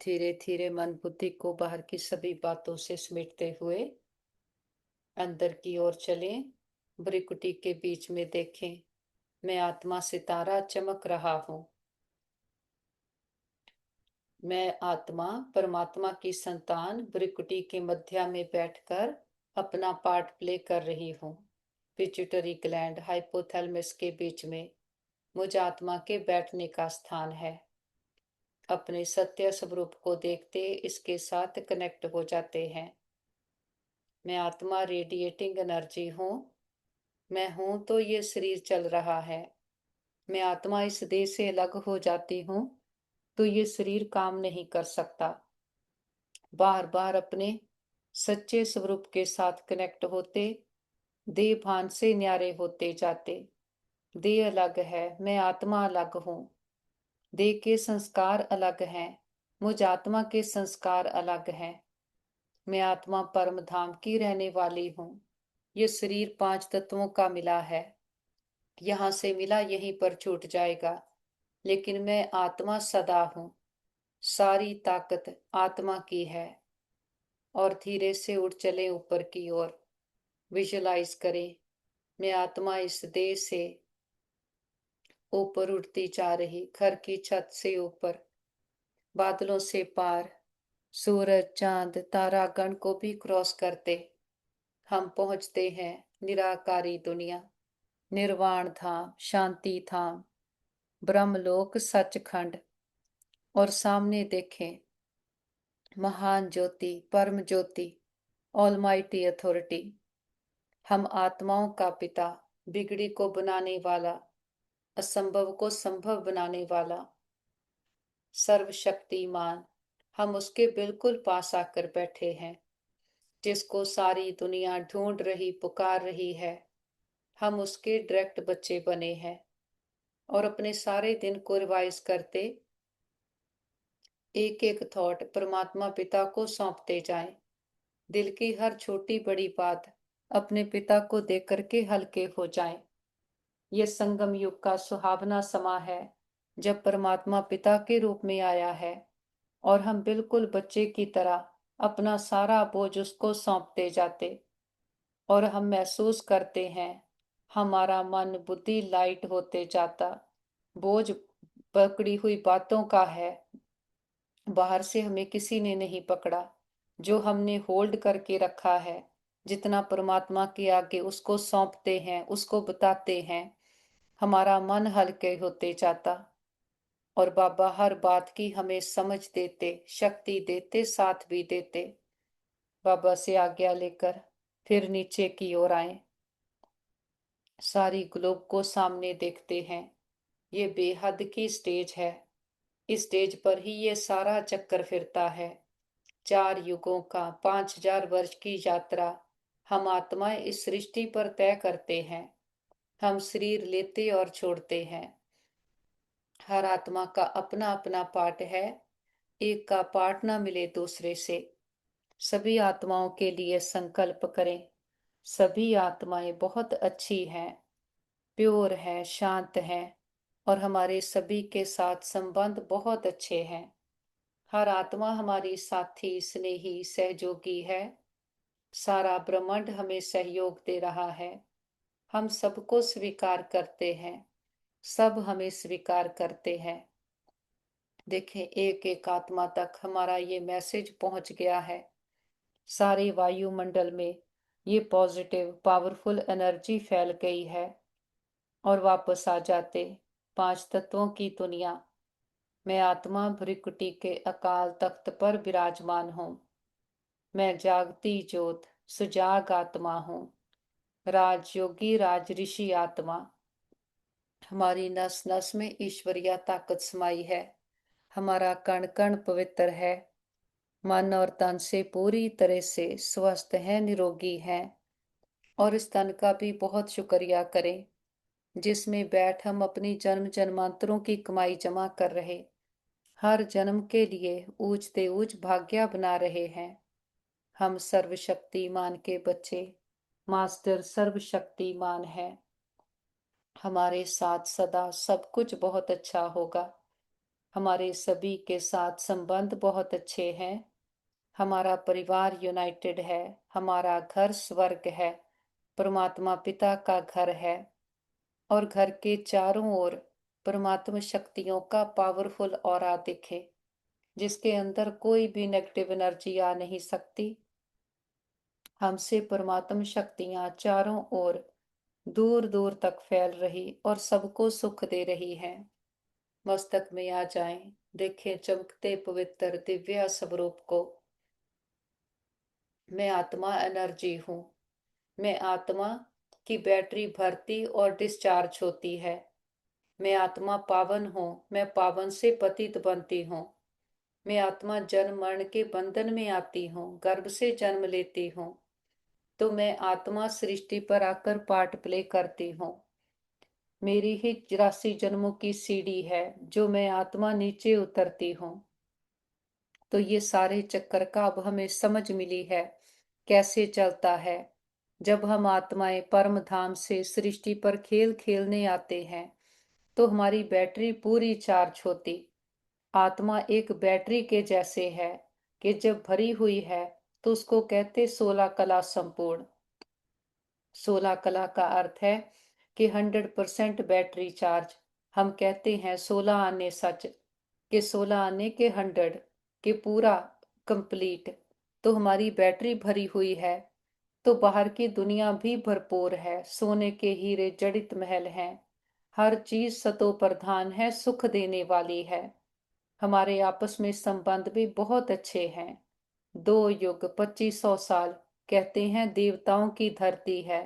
धीरे धीरे मन बुद्धि को बाहर की सभी बातों से समेटते हुए अंदर की ओर चलें। भ्रिकुटी के बीच में देखें, मैं आत्मा सितारा चमक रहा हूं। मैं आत्मा परमात्मा की संतान भ्रिकुटी के मध्य में बैठकर अपना पार्ट प्ले कर रही हूं। पिट्यूटरी ग्लैंड हाइपोथैलेमस के बीच में मुझ आत्मा के बैठने का स्थान है। अपने सत्य स्वरूप को देखते इसके साथ कनेक्ट हो जाते हैं। मैं आत्मा रेडिएटिंग एनर्जी हूँ। मैं हूँ तो ये शरीर चल रहा है। मैं आत्मा इस देह से अलग हो जाती हूँ तो ये शरीर काम नहीं कर सकता। बार बार अपने सच्चे स्वरूप के साथ कनेक्ट होते देह भान से न्यारे होते जाते। देह अलग है, मैं आत्मा अलग हूँ। देह के संस्कार अलग हैं, मुझ आत्मा के संस्कार अलग हैं। मैं आत्मा परम धाम की रहने वाली हूँ। ये शरीर 5 तत्वों का मिला है, यहाँ से मिला यहीं पर छूट जाएगा, लेकिन मैं आत्मा सदा हूँ। सारी ताकत आत्मा की है। और धीरे से उठ चले ऊपर की ओर। विजुलाइज करें, मैं आत्मा इस देह से ऊपर उठती जा रही, घर की छत से ऊपर, बादलों से पार, सूरज चांद तारागण को भी क्रॉस करते हम पहुंचते हैं निराकारी दुनिया, निर्वाण धाम, शांति धाम, ब्रह्मलोक, सचखंड। और सामने देखें महान ज्योति, परम ज्योति, ऑलमाइटी अथॉरिटी। हम आत्माओं का पिता, बिगड़ी को बनाने वाला, असंभव को संभव बनाने वाला, सर्वशक्तिमान। हम उसके बिल्कुल पास आकर बैठे हैं, जिसको सारी दुनिया ढूंढ रही, पुकार रही है। हम उसके डायरेक्ट बच्चे बने हैं। और अपने सारे दिन को रिवाइज करते एक एक थॉट परमात्मा पिता को सौंपते जाएं। दिल की हर छोटी बड़ी बात अपने पिता को देख करके हल्के हो जाएं। ये संगम युग का सुहावना समा है, जब परमात्मा पिता के रूप में आया है और हम बिल्कुल बच्चे की तरह अपना सारा बोझ उसको सौंपते जाते। और हम महसूस करते हैं हमारा मन बुद्धि लाइट होते जाता। बोझ पकड़ी हुई बातों का है, बाहर से हमें किसी ने नहीं पकड़ा। जो हमने होल्ड करके रखा है, जितना परमात्मा के आगे उसको सौंपते हैं, उसको बताते हैं, हमारा मन हल्के होते जाता। और बाबा हर बात की हमें समझ देते, शक्ति देते, साथ भी देते। बाबा से आज्ञा लेकर फिर नीचे की ओर आए। सारी ग्लोब को सामने देखते हैं। ये बेहद की स्टेज है। इस स्टेज पर ही ये सारा चक्कर फिरता है। 4 युगों का 5000 वर्ष की यात्रा हम आत्माएं इस सृष्टि पर तय करते हैं। हम शरीर लेते और छोड़ते हैं। हर आत्मा का अपना अपना पार्ट है। एक का पार्ट ना मिले दूसरे से। सभी आत्माओं के लिए संकल्प करें। सभी आत्माएं बहुत अच्छी हैं, प्योर है, शांत है, और हमारे सभी के साथ संबंध बहुत अच्छे हैं। हर आत्मा हमारी साथी, स्नेही, सहयोगी है। सारा ब्रह्मांड हमें सहयोग दे रहा है। हम सबको स्वीकार करते हैं, सब हमें स्वीकार करते हैं। देखें एक एक आत्मा तक हमारा ये मैसेज पहुंच गया है। सारे वायुमंडल में ये पॉजिटिव पावरफुल एनर्जी फैल गई है। और वापस आ जाते 5 तत्वों की दुनिया। मैं आत्मा भ्रिकुटी के अकाल तख्त पर विराजमान हूँ। मैं जागती ज्योत सुजाग आत्मा हूँ, राजयोगी राज ऋषि आत्मा। हमारी नस नस में ईश्वरीय ताकत समाई है। हमारा कण कण पवित्र है। मन और तन से पूरी तरह से स्वस्थ है, निरोगी है। और इस तन का भी बहुत शुक्रिया करें, जिसमें बैठ हम अपनी जन्म जन्मांतरों की कमाई जमा कर रहे, हर जन्म के लिए ऊंचते ऊंच भाग्य बना रहे हैं। हम सर्वशक्तिमान के बच्चे, मास्टर सर्वशक्तिमान है। हमारे साथ सदा सब कुछ बहुत अच्छा होगा। हमारे सभी के साथ संबंध बहुत अच्छे हैं। हमारा परिवार यूनाइटेड है। हमारा घर स्वर्ग है, परमात्मा पिता का घर है। और घर के चारों ओर परमात्मा शक्तियों का पावरफुल ऑरा दिखे, जिसके अंदर कोई भी नेगेटिव एनर्जी आ नहीं सकती। हमसे परमात्मा शक्तियां चारों ओर दूर दूर तक फैल रही और सबको सुख दे रही हैं। मस्तक में आ जाएं, देखें चमकते पवित्र दिव्य स्वरूप को। मैं आत्मा एनर्जी हूँ। मैं आत्मा की बैटरी भरती और डिस्चार्ज होती है। मैं आत्मा पावन हूँ। मैं पावन से पतित बनती हूँ। मैं आत्मा जन्म मरण के बंधन में आती हूँ, गर्भ से जन्म लेती हूँ। तो मैं आत्मा सृष्टि पर आकर पार्ट प्ले करती हूँ। मेरी ही 84 जन्मों की सीढ़ी है, जो मैं आत्मा नीचे उतरती हूँ। तो ये सारे चक्कर का अब हमें समझ मिली है कैसे चलता है। जब हम आत्माएं परम धाम से सृष्टि पर खेल खेलने आते हैं, तो हमारी बैटरी पूरी चार्ज होती। आत्मा एक बैटरी के जैसे है कि जब भरी हुई है तो उसको कहते 16 कला संपूर्ण। 16 कला का अर्थ है कि 100% बैटरी चार्ज। हम कहते हैं 16 आने सच, कि 16 आने के 100, कि पूरा कंप्लीट। तो हमारी बैटरी भरी हुई है। तो बाहर की दुनिया भी भरपूर है, सोने के हीरे जड़ित महल हैं। हर चीज सतो प्रधान है, सुख देने वाली है। हमारे आपस में संबंध भी बहुत अच्छे हैं। 2 युग 2500 साल, कहते हैं देवताओं की धरती है।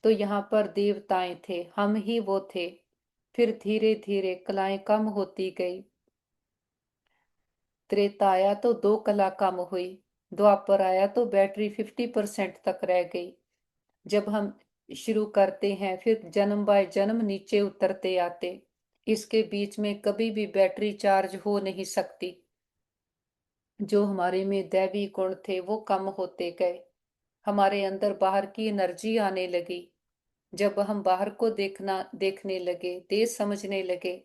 तो यहाँ पर देवताएं थे, हम ही वो थे। फिर धीरे धीरे कलाएं कम होती गई। त्रेता आया तो 2 कला कम हुई। द्वापर आया तो बैटरी 50% तक रह गई। जब हम शुरू करते हैं, फिर जन्म बाय जन्म नीचे उतरते आते। इसके बीच में कभी भी बैटरी चार्ज हो नहीं सकती। जो हमारे में दैवी गुण थे वो कम होते गए। हमारे अंदर बाहर की एनर्जी आने लगी। जब हम बाहर को देखने लगे, देश समझने लगे,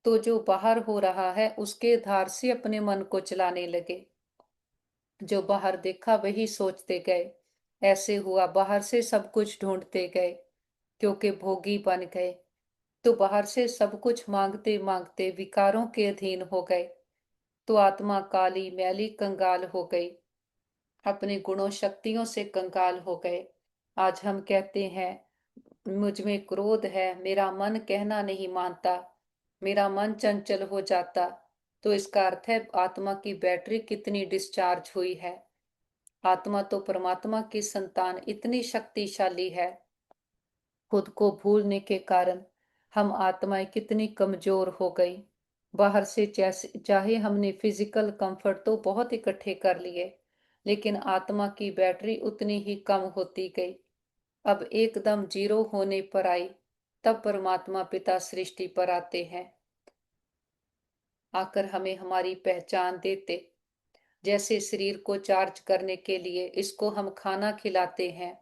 तो जो बाहर हो रहा है उसके आधार से अपने मन को चलाने लगे। जो बाहर देखा वही सोचते गए। ऐसे हुआ, बाहर से सब कुछ ढूंढते गए, क्योंकि भोगी बन गए। तो बाहर से सब कुछ मांगते मांगते विकारों के अधीन हो गए। तो आत्मा काली मैली कंगाल हो गई, अपने गुणों शक्तियों से कंगाल हो गए। आज हम कहते हैं मुझ में क्रोध है, मेरा मन कहना नहीं मानता, मेरा मन चंचल हो जाता। तो इसका अर्थ है आत्मा की बैटरी कितनी डिस्चार्ज हुई है। आत्मा तो परमात्मा की संतान इतनी शक्तिशाली है। खुद को भूलने के कारण हम आत्माएं कितनी कमजोर हो गई। बाहर से चाहे हमने फिजिकल कंफर्ट तो बहुत इकट्ठे कर लिए, लेकिन आत्मा की बैटरी उतनी ही कम होती गई। अब एकदम जीरो होने पर आई, तब परमात्मा पिता सृष्टि पर आते हैं, आकर हमें हमारी पहचान देते। जैसे शरीर को चार्ज करने के लिए इसको हम खाना खिलाते हैं,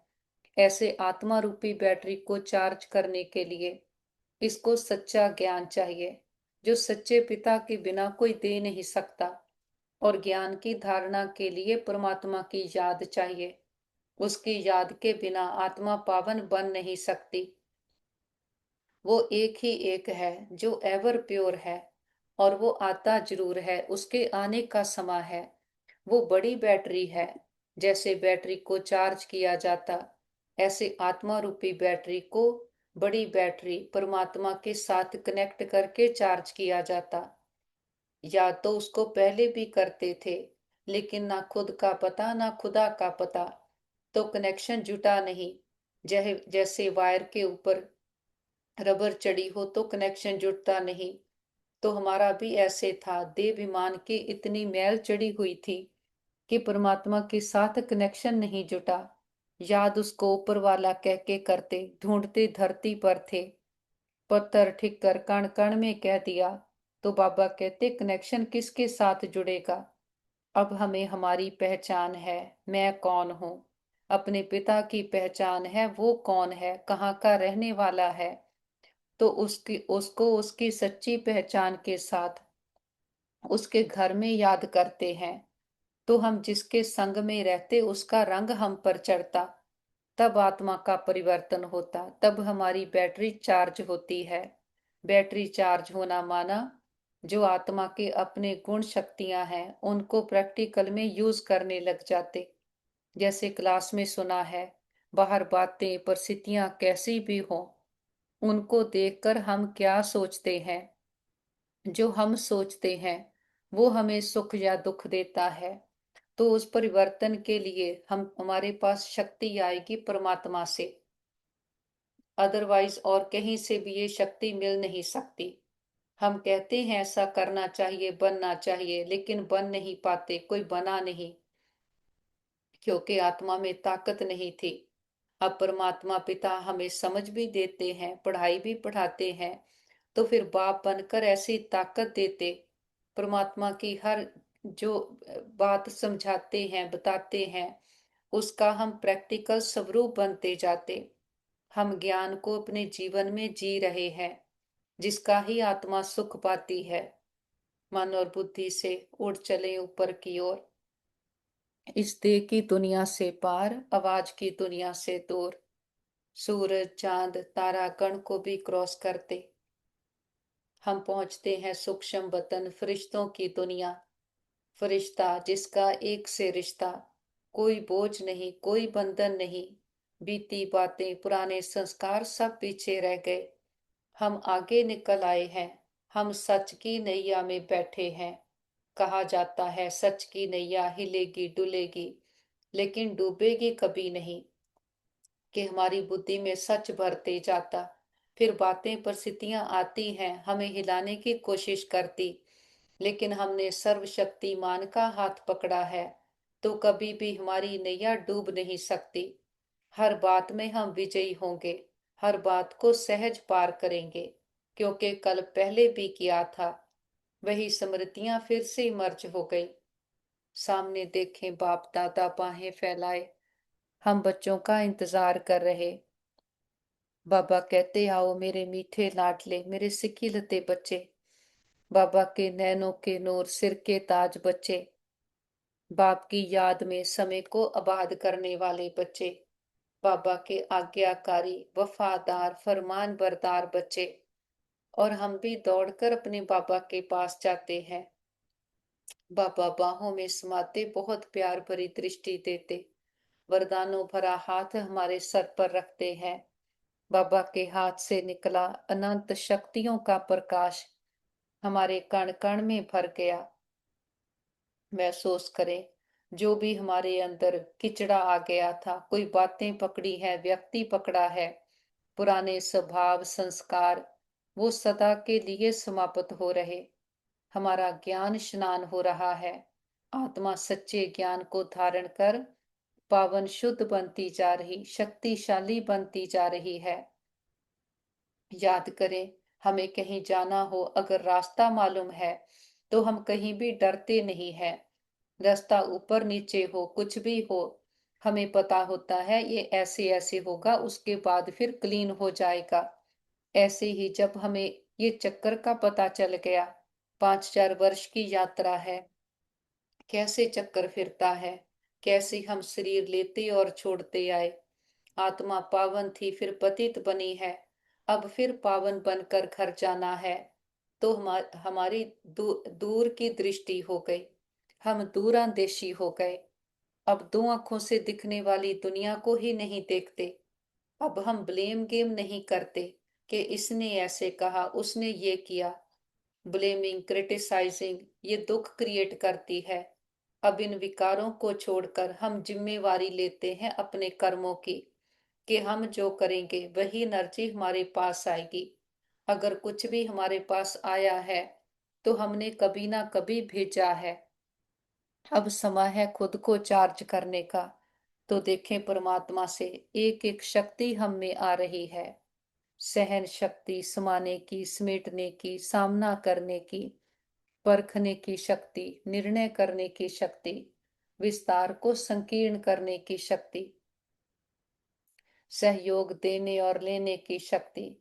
ऐसे आत्मा रूपी बैटरी को चार्ज करने के लिए इसको सच्चा ज्ञान चाहिए, जो सच्चे पिता के बिना कोई दे नहीं सकता। और ज्ञान की धारणा के लिए परमात्मा की याद चाहिए। उसकी याद के बिना आत्मा पावन बन नहीं सकती। वो एक ही एक है जो एवर प्योर है, और वो आता जरूर है, उसके आने का समय है। वो बड़ी बैटरी है। जैसे बैटरी को चार्ज किया जाता, ऐसे आत्मा रूपी बैटरी को बड़ी बैटरी परमात्मा के साथ कनेक्ट करके चार्ज किया जाता। या तो उसको पहले भी करते थे, लेकिन ना खुद का पता ना खुदा का पता, तो कनेक्शन जुटा नहीं। जैसे वायर के ऊपर रबर चढ़ी हो तो कनेक्शन जुटता नहीं। तो हमारा भी ऐसे था, देव विमान की इतनी मैल चढ़ी हुई थी कि परमात्मा के साथ कनेक्शन नहीं जुटा। याद उसको ऊपर वाला कह के करते, ढूंढते धरती पर थे। पत्थर ठिक्कर कण कण में कह दिया, तो बाबा कहते कनेक्शन किसके साथ जुड़ेगा। अब हमें हमारी पहचान है, मैं कौन हूँ। अपने पिता की पहचान है, वो कौन है, कहाँ का रहने वाला है। तो उसको उसकी सच्ची पहचान के साथ उसके घर में याद करते हैं, तो हम जिसके संग में रहते उसका रंग हम पर चढ़ता, तब आत्मा का परिवर्तन होता, तब हमारी बैटरी चार्ज होती है। बैटरी चार्ज होना माना जो आत्मा के अपने गुण शक्तियां हैं उनको प्रैक्टिकल में यूज करने लग जाते। जैसे क्लास में सुना है, बाहर बातें परिस्थितियां कैसी भी हों, उनको देखकर हम क्या सोचते हैं, जो हम सोचते हैं वो हमें सुख या दुख देता है। तो उस परिवर्तन के लिए हम हमारे पास शक्ति आएगी परमात्मा से, अदरवाइज और कहीं से भी ये शक्ति मिल नहीं सकती। हम कहते हैं ऐसा करना चाहिए, बनना चाहिए, लेकिन बन नहीं पाते, कोई बना नहीं, क्योंकि आत्मा में ताकत नहीं थी। अब परमात्मा पिता हमें समझ भी देते हैं, पढ़ाई भी पढ़ाते हैं, तो फिर बाप बनकर ऐसी ताकत देते, परमात्मा की हर जो बात समझाते हैं, बताते हैं, उसका हम प्रैक्टिकल स्वरूप बनते जाते। हम ज्ञान को अपने जीवन में जी रहे हैं, जिसका ही आत्मा सुख पाती है। मन और बुद्धि से उड़ चले ऊपर की ओर, इस देह की दुनिया से पार, आवाज की दुनिया से दूर, सूरज चांद तारा गण को भी क्रॉस करते हम पहुंचते हैं सूक्ष्म वतन फरिश्तों की दुनिया। फरिश्ता जिसका एक से रिश्ता, कोई बोझ नहीं, कोई बंधन नहीं, बीती बातें पुराने संस्कार सब पीछे रह गए, हम आगे निकल आए हैं। हम सच की नैया में बैठे हैं। कहा जाता है सच की नैया हिलेगी डुलेगी, लेकिन डूबेगी कभी नहीं, कि हमारी बुद्धि में सच भरते जाता। फिर बातें परिस्थितियां आती हैं, हमें हिलाने की कोशिश करती, लेकिन हमने सर्वशक्तिमान का हाथ पकड़ा है, तो कभी भी हमारी नैया डूब नहीं सकती। हर बात में हम विजयी होंगे, हर बात को सहज पार करेंगे, क्योंकि कल पहले भी किया था। वही स्मृतियां फिर से मर्ज हो गई। सामने देखें बाप दादा बाहें फैलाए, हम बच्चों का इंतजार कर रहे। बाबा कहते आओ मेरे मीठे लाडले, मेरे सिकीलते बच्चे, बाबा के नैनों के नूर सिर के ताज बच्चे, बाप की याद में समय को आबाद करने वाले बच्चे, बाबा के आज्ञाकारी वफादार फरमान बरदार बच्चे। और हम भी दौड़कर अपने बाबा के पास जाते हैं। बाबा बाहों में समाते बहुत प्यार भरी दृष्टि देते, वरदानों भरा हाथ हमारे सर पर रखते हैं। बाबा के हाथ से निकला अनंत शक्तियों का प्रकाश हमारे कण कण में भर गया। महसूस करें, जो भी हमारे अंदर किचड़ा आ गया था, कोई बातें पकड़ी है, व्यक्ति पकड़ा है, पुराने स्वभाव संस्कार, वो सदा के लिए समाप्त हो रहे। हमारा ज्ञान स्नान हो रहा है। आत्मा सच्चे ज्ञान को धारण कर पावन शुद्ध बनती जा रही, शक्तिशाली बनती जा रही है। याद करें, हमें कहीं जाना हो, अगर रास्ता मालूम है तो हम कहीं भी डरते नहीं हैं। रास्ता ऊपर नीचे हो, कुछ भी हो, हमें पता होता है ये ऐसे ऐसे होगा, उसके बाद फिर क्लीन हो जाएगा। ऐसे ही जब हमें ये चक्कर का पता चल गया, 5-4 वर्ष की यात्रा है, कैसे चक्कर फिरता है, कैसे हम शरीर लेते और छोड़ते आए। आत्मा पावन थी, फिर पतित बनी है, अब फिर पावन बनकर घर जाना है। तो हमारी दूर की दृष्टि हो गई, हम दूरांदेशी हो गए। अब दो आंखों से दिखने वाली दुनिया को ही नहीं देखते। अब हम ब्लेम गेम नहीं करते कि इसने ऐसे कहा, उसने ये किया। ब्लेमिंग क्रिटिसाइजिंग ये दुख क्रिएट करती है। अब इन विकारों को छोड़कर हम जिम्मेवारी लेते हैं अपने कर्मों की, कि हम जो करेंगे वही एनर्जी हमारे पास आएगी। अगर कुछ भी हमारे पास आया है तो हमने कभी ना कभी भेजा है। अब समय है खुद को चार्ज करने का। तो देखें, परमात्मा से एक एक शक्ति हम में आ रही है। सहन शक्ति, समाने की, समेटने की, सामना करने की, परखने की शक्ति, निर्णय करने की शक्ति, विस्तार को संकीर्ण करने की शक्ति, सहयोग देने और लेने की शक्ति।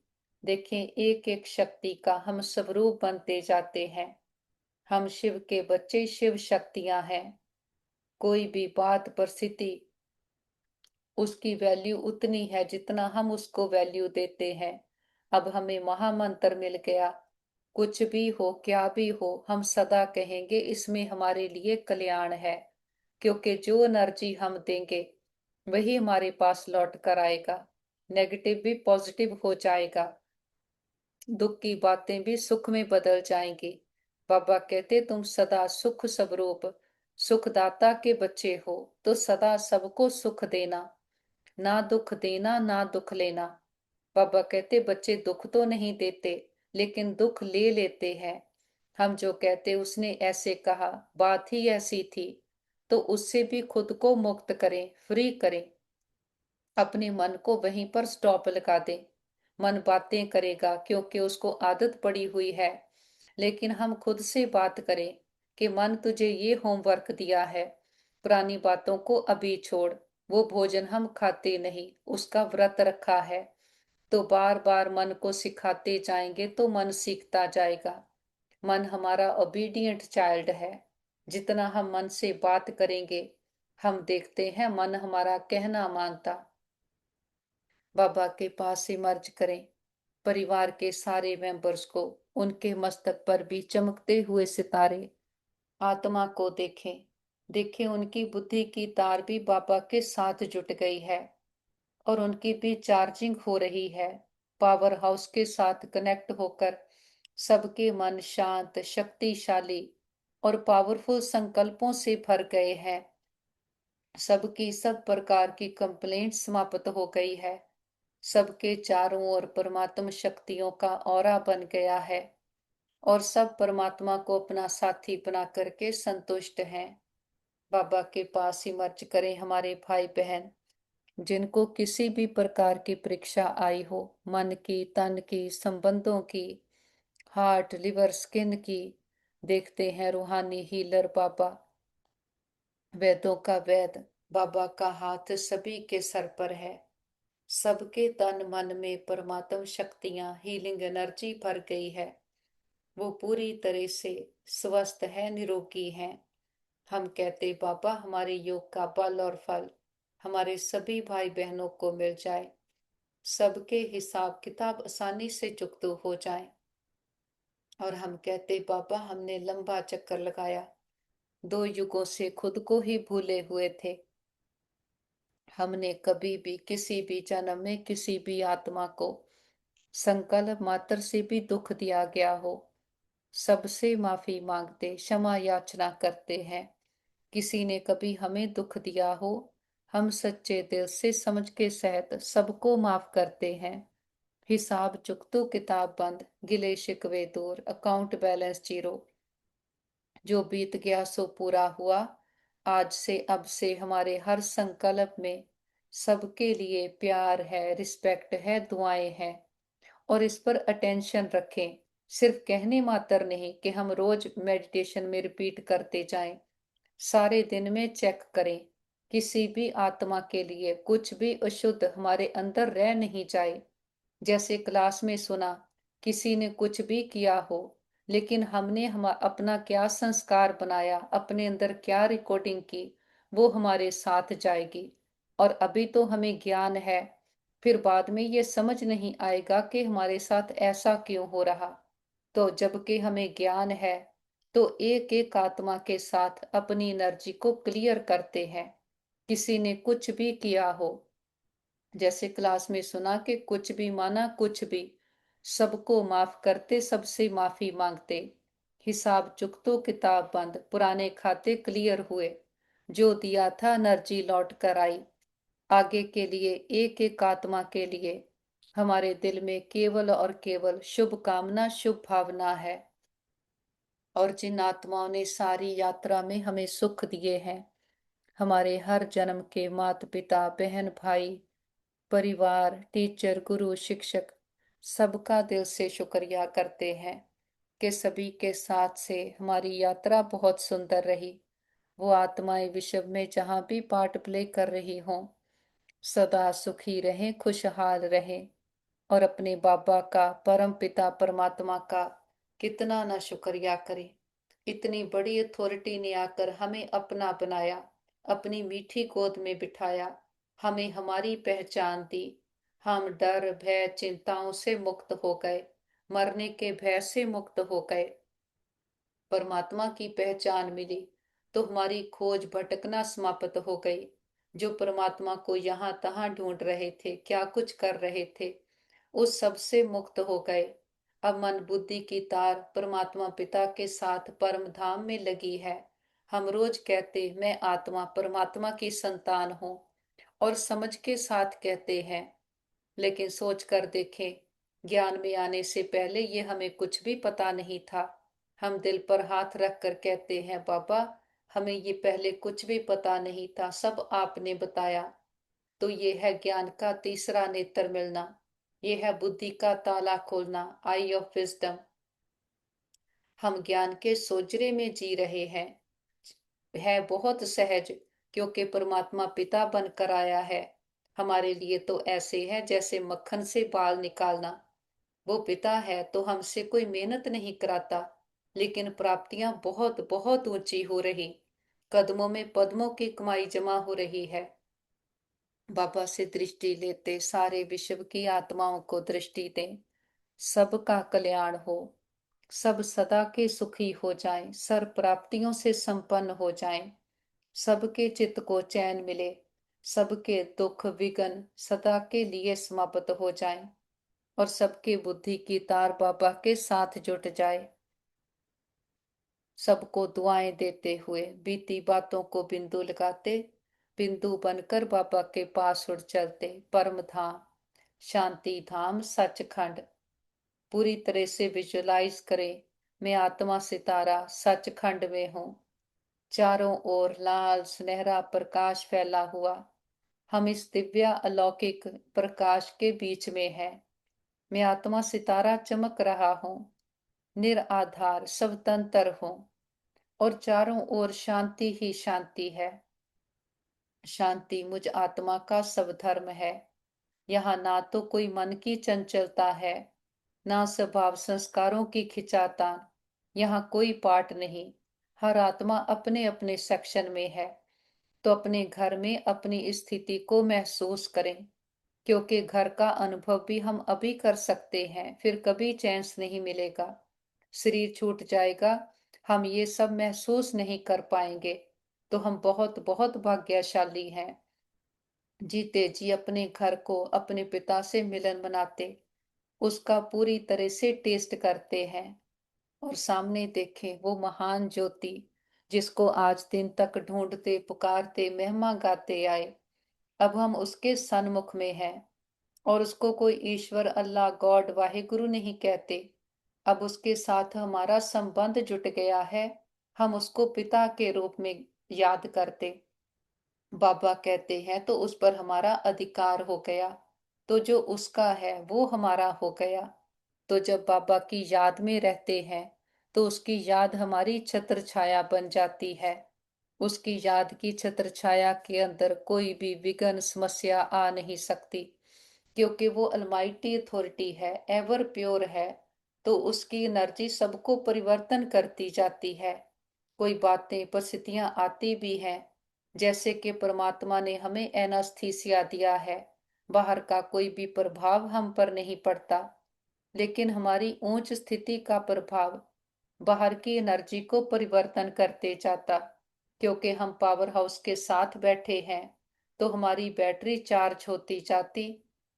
देखें, एक एक शक्ति का हम स्वरूप बनते जाते हैं। हम शिव के बच्चे, शिव शक्तियां हैं। कोई भी बात, परिस्थिति, उसकी वैल्यू उतनी है जितना हम उसको वैल्यू देते हैं। अब हमें महामंत्र मिल गया, कुछ भी हो क्या भी हो हम सदा कहेंगे इसमें हमारे लिए कल्याण है, क्योंकि जो एनर्जी हम देंगे वही हमारे पास लौट कर आएगा। नेगेटिव भी पॉजिटिव हो जाएगा, दुख की बातें भी सुख में बदल जाएंगी। बाबा कहते तुम सदा सुख स्वरूप सुखदाता के बच्चे हो, तो सदा सबको सुख देना, ना दुख देना ना दुख लेना। बाबा कहते बच्चे दुख तो नहीं देते, लेकिन दुख ले लेते हैं। हम जो कहते उसने ऐसे कहा, बात ही ऐसी थी, तो उससे भी खुद को मुक्त करें, फ्री करें। अपने मन को वहीं पर स्टॉप लगा दें। मन बातें करेगा क्योंकि उसको आदत पड़ी हुई है, लेकिन हम खुद से बात करें कि मन तुझे ये होमवर्क दिया है, पुरानी बातों को अभी छोड़। वो भोजन हम खाते नहीं, उसका व्रत रखा है। तो बार बार मन को सिखाते जाएंगे तो मन सीखता जाएगा। मन हमारा ओबीडिएंट चाइल्ड है। जितना हम मन से बात करेंगे, हम देखते हैं मन हमारा कहना मानता। बाबा के पास ही मर्ज करें। परिवार के सारे मेंबर्स को, उनके मस्तक पर भी चमकते हुए सितारे। आत्मा को देखें, देखें उनकी बुद्धि की तार भी बाबा के साथ जुट गई है और उनकी भी चार्जिंग हो रही है। पावर हाउस के साथ कनेक्ट होकर सबके मन शांत, शक्तिशाली और पावरफुल संकल्पों से भर गए हैं। सबकी सब प्रकार की कंप्लेंट समाप्त हो गई है। सबके चारों ओर परमात्म शक्तियों का ऑरा बन गया है और सब परमात्मा को अपना साथी बना करके संतुष्ट हैं। बाबा के पास ही मर्ज करें हमारे भाई बहन, जिनको किसी भी प्रकार की परीक्षा आई हो, मन की, तन की, संबंधों की, हार्ट, लिवर, स्किन की। देखते हैं रूहानी हीलर बाबा, वेदों का वेद बाबा का हाथ सभी के सर पर है। सबके तन मन में परमात्म शक्तियां, हीलिंग एनर्जी भर गई है। वो पूरी तरह से स्वस्थ है, निरोगी हैं। हम कहते बाबा हमारे योग का बल और फल हमारे सभी भाई बहनों को मिल जाए, सबके हिसाब किताब आसानी से चुकता हो जाए। और हम कहते बाबा हमने लंबा चक्कर लगाया, 2 युगों से खुद को ही भूले हुए थे। हमने कभी भी किसी भी जन्म में किसी भी आत्मा को संकल्प मात्र से भी दुख दिया गया हो, सबसे माफी मांगते, क्षमा याचना करते हैं। किसी ने कभी हमें दुख दिया हो, हम सच्चे दिल से समझ के सहित सबको माफ करते हैं। हिसाब चुकतो किताब बंद, गिले शिकवे दूर, अकाउंट बैलेंस जीरो। जो बीत गया सो पूरा हुआ। आज से अब से हमारे हर संकल्प में सबके लिए प्यार है, रिस्पेक्ट है, दुआएं हैं। और इस पर अटेंशन रखें, सिर्फ कहने मात्र नहीं कि हम रोज मेडिटेशन में रिपीट करते जाएं। सारे दिन में चेक करें, किसी भी आत्मा के लिए कुछ भी अशुद्ध हमारे अंदर रह नहीं जाए। जैसे क्लास में सुना, किसी ने कुछ भी किया हो, लेकिन हमने हम अपना क्या संस्कार बनाया, अपने अंदर क्या रिकॉर्डिंग की, वो हमारे साथ जाएगी। और अभी तो हमें ज्ञान है, फिर बाद में ये समझ नहीं आएगा कि हमारे साथ ऐसा क्यों हो रहा। तो जबकि हमें ज्ञान है, तो एक एक आत्मा के साथ अपनी एनर्जी को क्लियर करते हैं। किसी ने कुछ भी किया हो, जैसे क्लास में सुना कि कुछ भी माना कुछ भी, सबको माफ करते, सबसे माफी मांगते। हिसाब चुकतो किताब बंद, पुराने खाते क्लियर हुए। जो दिया था एनर्जी लौट कर आई। आगे के लिए एक एक आत्मा के लिए हमारे दिल में केवल और केवल शुभ कामना, शुभ भावना है। और जिन आत्माओं ने सारी यात्रा में हमें सुख दिए हैं, हमारे हर जन्म के माता पिता, बहन भाई, परिवार, टीचर, गुरु, शिक्षक, सबका दिल से शुक्रिया करते हैं कि सभी के साथ से हमारी यात्रा बहुत सुंदर रही। वो आत्माएं विश्व में जहां भी पार्ट प्ले कर रही हों, सदा सुखी रहें, खुशहाल रहें। और अपने बाबा का, परम पिता परमात्मा का कितना ना शुक्रिया करें। इतनी बड़ी अथॉरिटी ने आकर हमें अपना बनाया, अपनी मीठी गोद में बिठाया, हमें हमारी पहचान दी। हम डर, भय, चिंताओं से मुक्त हो गए, मरने के भय से मुक्त हो गए। परमात्मा की पहचान मिली तो हमारी खोज भटकना समाप्त हो गई। जो परमात्मा को यहाँ तहाँ ढूंढ रहे थे, क्या कुछ कर रहे थे, उस सब से मुक्त हो गए। अब मन बुद्धि की तार परमात्मा पिता के साथ परम धाम में लगी है। हम रोज कहते मैं आत्मा परमात्मा की संतान हूँ, और समझ के साथ कहते हैं, लेकिन सोच कर देखें, ज्ञान में आने से पहले ये हमें कुछ भी पता नहीं था। हम दिल पर हाथ रख कर कहते हैं, बाबा हमें ये पहले कुछ भी पता नहीं था, सब आपने बताया। तो ये है ज्ञान का तीसरा नेत्र मिलना, ये है बुद्धि का ताला खोलना, आई ऑफ विजडम। हम ज्ञान के सोजरे में जी रहे हैं, है बहुत सहज, क्योंकि परमात्मा पिता बनकर आया है। हमारे लिए तो ऐसे है जैसे मक्खन से बाल निकालना। वो पिता है तो हमसे कोई मेहनत नहीं कराता, लेकिन प्राप्तियां बहुत बहुत ऊंची हो रही, कदमों में पद्मों की कमाई जमा हो रही है। बाबा से दृष्टि लेते सारे विश्व की आत्माओं को दृष्टि दें, सबका कल्याण हो, सब सदा के सुखी हो जाएं, सर्व प्राप्तियों से संपन्न हो जाएं, सबके चित्त को चैन मिले, सबके दुख विघ्न सदा के लिए समाप्त हो जाएं, और सबके बुद्धि की तार बाबा के साथ जुट जाए। सबको दुआएं देते हुए बीती बातों को बिंदु लगाते, बिंदु बनकर बाबा के पास उड़ चलते। परम धाम, शांति धाम, सचखंड पूरी तरह से विजुलाइज करें। मैं आत्मा सितारा सचखंड में हूँ। चारों ओर लाल सुनहरा प्रकाश फैला हुआ, हम इस दिव्य अलौकिक प्रकाश के बीच में हैं। मैं आत्मा सितारा चमक रहा हूँ, निराधार स्वतंत्र हूँ, और चारों ओर शांति ही शांति है। शांति मुझ आत्मा का स्वधर्म है। यहाँ ना तो कोई मन की चंचलता है, ना स्वभाव संस्कारों की खिंचातान। यहाँ कोई पाठ नहीं, हर आत्मा अपने अपने सेक्शन में है। तो अपने घर में अपनी स्थिति को महसूस करें, क्योंकि घर का अनुभव भी हम अभी कर सकते हैं, फिर कभी चैन नहीं मिलेगा। शरीर छूट जाएगा, हम ये सब महसूस नहीं कर पाएंगे। तो हम बहुत बहुत भाग्यशाली हैं। जीते जी अपने घर को अपने पिता से मिलन बनाते, उसका पूरी तरह से टेस्ट करते हैं, और सामने देखें वो महान ज्योति जिसको आज दिन तक ढूंढते पुकारते महिमा गाते आए। अब हम उसके सन्मुख में हैं, और उसको कोई ईश्वर, अल्लाह, गॉड, वाहिगुरु नहीं कहते। अब उसके साथ हमारा संबंध जुट गया है, हम उसको पिता के रूप में याद करते। बाबा कहते हैं तो उस पर हमारा अधिकार हो गया, तो जो उसका है वो हमारा हो गया। तो जब बाबा की याद में रहते हैं तो उसकी याद हमारी छत्र छाया बन जाती है। उसकी याद की छत्र छाया के अंदर कोई भी विघ्न समस्या आ नहीं सकती, क्योंकि वो अलमाइटी अथॉरिटी है, एवर प्योर है। तो उसकी एनर्जी सबको परिवर्तन करती जाती है। कोई बातें परिस्थितियां आती भी हैं, जैसे कि परमात्मा ने हमें एनास्थीसिया दिया है, बाहर का कोई भी प्रभाव हम पर नहीं पड़ता, लेकिन हमारी ऊंच स्थिति का प्रभाव बाहर की एनर्जी को परिवर्तन करते जाता। क्योंकि हम पावर हाउस के साथ बैठे हैं तो हमारी बैटरी चार्ज होती जाती,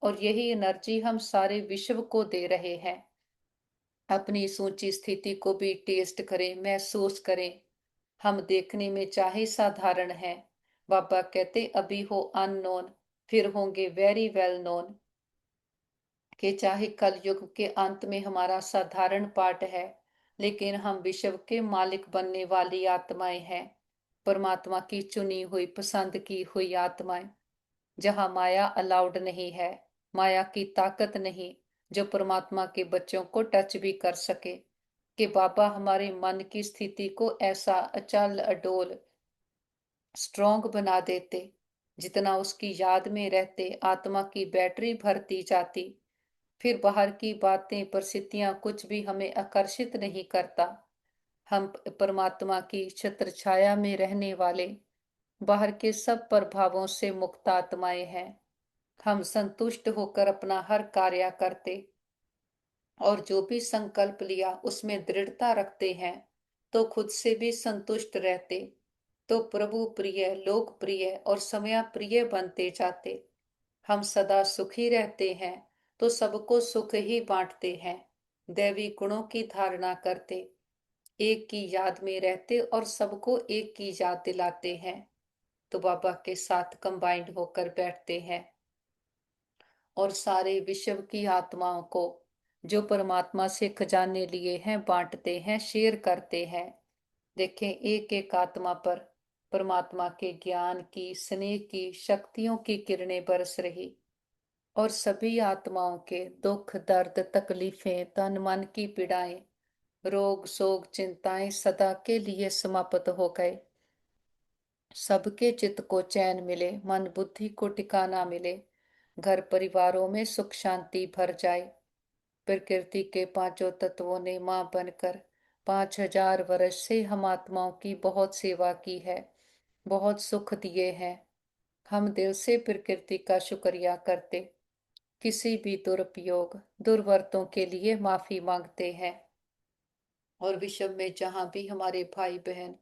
और यही एनर्जी हम सारे विश्व को दे रहे हैं। अपनी इस ऊंची स्थिति को भी टेस्ट करें, महसूस करें। हम देखने में चाहे साधारण हैं, बाबा कहते अभी हो अननोन, फिर होंगे वेरी वेल नोन। कि चाहे कल युग के अंत में हमारा साधारण पार्ट है, लेकिन हम विश्व के मालिक बनने वाली आत्माएं हैं। परमात्मा की चुनी हुई पसंद की हुई आत्माएं, जहां माया अलाउड नहीं है, माया की ताकत नहीं जो परमात्मा के बच्चों को टच भी कर सके। कि बाबा हमारे मन की स्थिति को ऐसा अचल अडोल स्ट्रॉन्ग बना देते, जितना उसकी याद में रहते आत्मा की बैटरी भरती जाती, फिर बाहर की बातें परिस्थितियां कुछ भी हमें आकर्षित नहीं करता। हम परमात्मा की छत्र छाया में रहने वाले, बाहर के सब प्रभावों से मुक्त आत्माएं हैं। हम संतुष्ट होकर अपना हर कार्य करते और जो भी संकल्प लिया उसमें दृढ़ता रखते हैं, तो खुद से भी संतुष्ट रहते, तो प्रभु प्रिय, लोक प्रिय और समय प्रिय बनते जाते। हम सदा सुखी रहते हैं, तो सबको सुख ही बांटते हैं। दैवी गुणों की धारणा करते, एक की याद में रहते और सबको एक की याद दिलाते हैं। तो बाबा के साथ कंबाइंड होकर बैठते हैं और सारे विश्व की आत्माओं को जो परमात्मा से खजाने लिए हैं बांटते हैं, शेयर करते हैं। देखें, एक एक आत्मा पर परमात्मा के ज्ञान की, स्नेह की, शक्तियों की किरणें बरस रही और सभी आत्माओं के दुख, दर्द, तकलीफें, तन मन की पीड़ाएं, रोग, शोक, चिंताएं सदा के लिए समाप्त हो गए। सबके चित्त को चैन मिले, मन बुद्धि को ठिकाना मिले, घर परिवारों में सुख शांति भर जाए। प्रकृति के पांचों तत्वों ने मां बनकर 5000 वर्ष से हम आत्माओं की बहुत सेवा की है, बहुत सुख दिए हैं। हम दिल से प्रकृति का शुक्रिया करते, किसी भी दुरुपयोग, दुर्वर्तों के लिए माफी मांगते हैं। और विश्व में जहां भी हमारे भाई बहन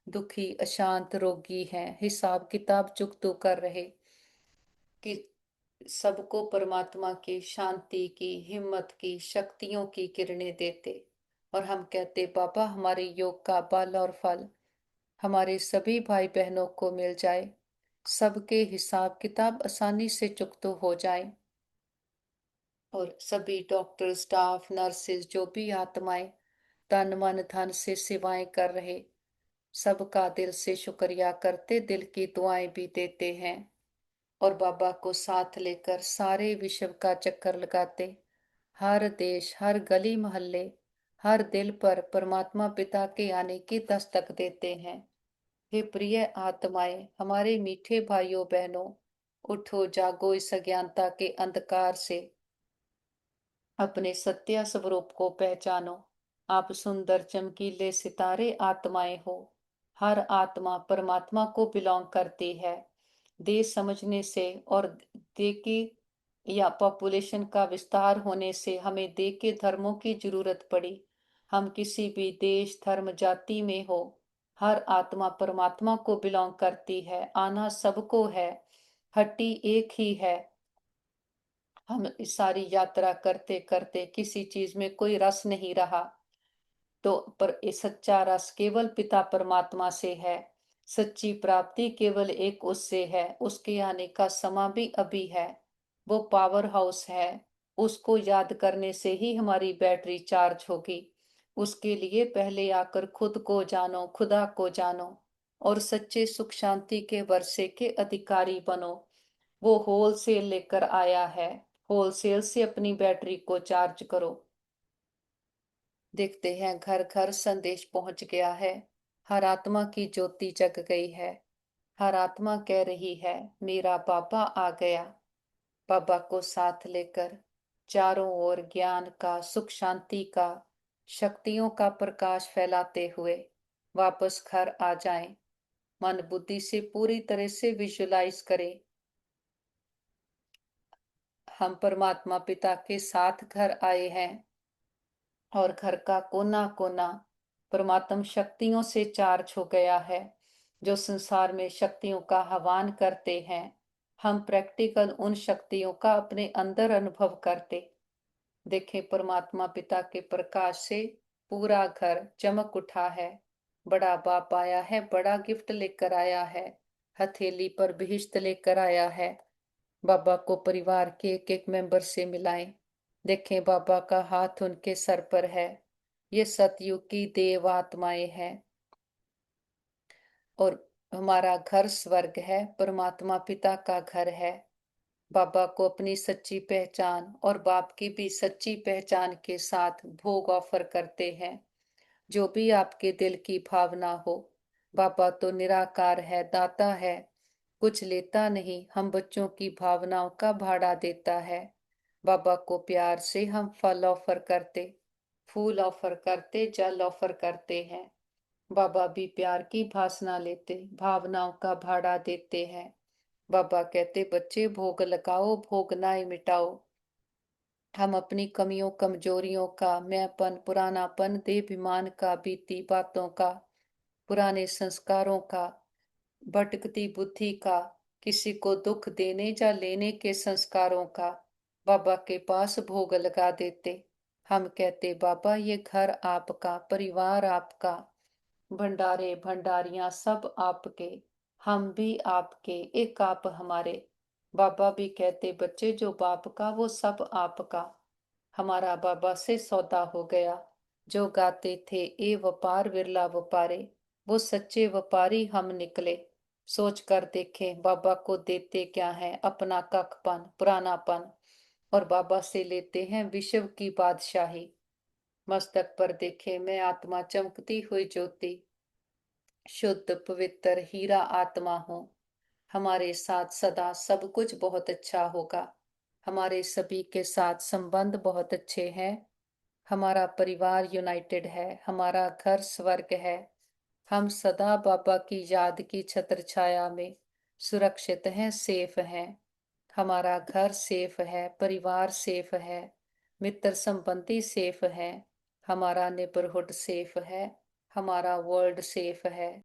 दुखी, अशांत, रोगी हैं, हिसाब किताब चुकतो कर रहे, कि सबको परमात्मा की शांति की, हिम्मत की, शक्तियों की किरणें देते। और हम कहते, बाबा हमारे योग का बल और फल हमारे सभी भाई बहनों को मिल जाए, सबके हिसाब किताब आसानी से चुकतो हो जाए। और सभी डॉक्टर, स्टाफ, नर्सेज, जो भी आत्माएं तन मन धन से सेवाएं कर रहे, सबका दिल से शुक्रिया करते, दिल की दुआएं भी देते हैं। और बाबा को साथ लेकर सारे विश्व का चक्कर लगाते, हर देश, हर गली मोहल्ले, हर दिल पर परमात्मा पिता के आने की दस्तक देते हैं। हे प्रिय आत्माएं, हमारे मीठे भाइयों बहनों, उठो जागो इस अज्ञानता के अंधकार से, अपने सत्य स्वरूप को पहचानो। आप सुंदर चमकीले सितारे आत्माएं हो। हर आत्मा परमात्मा को बिलोंग करती है। दे समझने से और दे की या पॉपुलेशन का विस्तार होने से हमें दे के धर्मों की जरूरत पड़ी। हम किसी भी देश, धर्म, जाति में हो, हर आत्मा परमात्मा को बिलोंग करती है। आना सबको है, हट्टी एक ही है। हम इस सारी यात्रा करते करते किसी चीज में कोई रस नहीं रहा, तो पर ये सच्चा रस केवल पिता परमात्मा से है। सच्ची प्राप्ति केवल एक उससे है। उसके आने का समा भी अभी है। वो पावर हाउस है। उसको याद करने से ही हमारी बैटरी चार्ज होगी। उसके लिए पहले आकर खुद को जानो, खुदा को जानो और सच्चे सुख शांति के वर्षे के अधिकारी बनो। वो होलसेल लेकर आया है। होलसेल से अपनी बैटरी को चार्ज करो। देखते हैं घर घर संदेश पहुंच गया है। हर आत्मा की ज्योति जग गई है। हर आत्मा कह रही है, मेरा बाबा आ गया। बाबा को साथ लेकर चारों ओर ज्ञान का, सुख शांति का, शक्तियों का प्रकाश फैलाते हुए वापस घर आ जाएं। मन बुद्धि से पूरी तरह से विजुलाइज करें, हम परमात्मा पिता के साथ घर आए हैं और घर का कोना कोना परमात्म शक्तियों से चार्ज हो गया है, जो संसार में शक्तियों का आह्वान करते हैं। हम प्रैक्टिकल उन शक्तियों का अपने अंदर अनुभव करते। देखें, परमात्मा पिता के प्रकाश से पूरा घर चमक उठा है। बड़ा बाप आया है, बड़ा गिफ्ट लेकर आया है, हथेली पर बिहिश्त लेकर आया है। बाबा को परिवार के एक एक मेंबर से मिलाएं। देखें, बाबा का हाथ उनके सर पर है। ये सतयुग की देव आत्माएं हैं और हमारा घर स्वर्ग है, परमात्मा पिता का घर है। बाबा को अपनी सच्ची पहचान और बाप की भी सच्ची पहचान के साथ भोग ऑफर करते हैं। जो भी आपके दिल की भावना हो। बाबा तो निराकार है, दाता है, कुछ लेता नहीं, हम बच्चों की भावनाओं का भाड़ा देता है। बाबा को प्यार से हम फल ऑफर करते, फूल ऑफर करते, जल ऑफर करते हैं। बाबा भी प्यार की भाषा लेते, भावनाओं का भाड़ा देते हैं। बाबा कहते, बच्चे भोग लगाओ, भोग नाई मिटाओ। हम अपनी कमियों, कमजोरियों का, मैंपन, पुरानापन, देहाभिमान का, बीती बातों का, पुराने संस्कारों का, भटकती बुद्धि का, किसी को दुख देने या लेने के संस्कारों का बाबा के पास भोग लगा देते। हम कहते, बाबा ये घर आपका, परिवार आपका, भंडारे भंडारियां सब आपके, हम भी आपके, एक आप हमारे। बाबा भी कहते, बच्चे जो बाप का वो सब आपका। हमारा बाबा से सौदा हो गया। जो गाते थे, ए व्यापार विरला व्यापारे, वो सच्चे व्यापारी हम निकले। सोच कर देखें, बाबा को देते क्या है? अपना कखपन, पुरानापन, और बाबा से लेते हैं विश्व की बादशाही। मस्तक पर देखे, मैं आत्मा चमकती हुई ज्योति, शुद्ध पवित्र हीरा आत्मा हूँ। हमारे साथ सदा सब कुछ बहुत अच्छा होगा। हमारे सभी के साथ संबंध बहुत अच्छे हैं। हमारा परिवार यूनाइटेड है। हमारा घर स्वर्ग है। हम सदा बाबा की याद की छत्र छाया में सुरक्षित हैं, सेफ हैं। हमारा घर सेफ है, परिवार सेफ है, मित्र संबंधी सेफ है, हमारा नेबरहुड सेफ है, हमारा वर्ल्ड सेफ है।